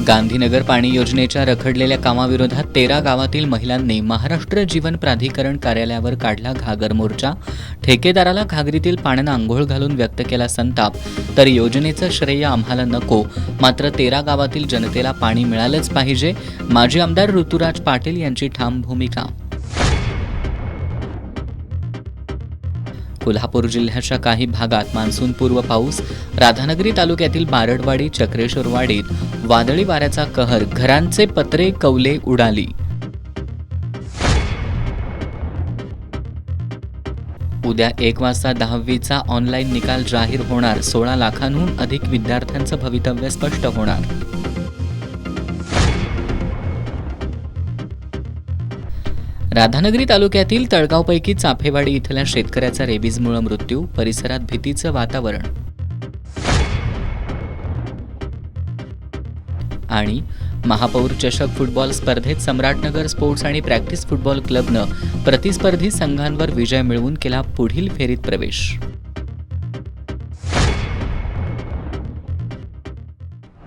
गांधीनगर पाणी योजनेच्या रखडलेल्या कामाविरोधात 13 गावातील महिलांनी महाराष्ट्र जीवन प्राधिकरण कार्यालयावर काढला घागर मोर्चा. ठेकेदाराला घागरीतील पाण्यानं आंघोळ घालून व्यक्त केला संताप. तर योजनेचं श्रेय आम्हाला नको, मात्र 13 गावातील जनतेला पाणी मिळालंच पाहिजे. माजी आमदार ऋतुराज पाटील यांची ठाम भूमिका. कोल्हापूर जिल्ह्याच्या काही भागात मान्सूनपूर्व पाऊस. राधानगरी तालुक्यातील बारडवाडी चक्रेश्वरवाडीत वादळी वाऱ्याचा कहर. घरांचे पत्रे कौले उडाली. उद्या 1 वाजता 10वीचा ऑनलाईन निकाल जाहीर होणार. 16 लाखांहून अधिक विद्यार्थ्यांचं भवितव्य स्पष्ट होणार. राधानगरी तालुक्यातील तळगावपैकी चाफेवाडी इथल्या शेतकऱ्याचा रेबीजमुळे मृत्यू. परिसरात भीतीचं वातावरण. आणि महापौर चषक फुटबॉल स्पर्धेत सम्राटनगर स्पोर्ट्स आणि प्रॅक्टिस फुटबॉल क्लबनं प्रतिस्पर्धी संघांवर विजय मिळवून केला पुढील फेरीत प्रवेश.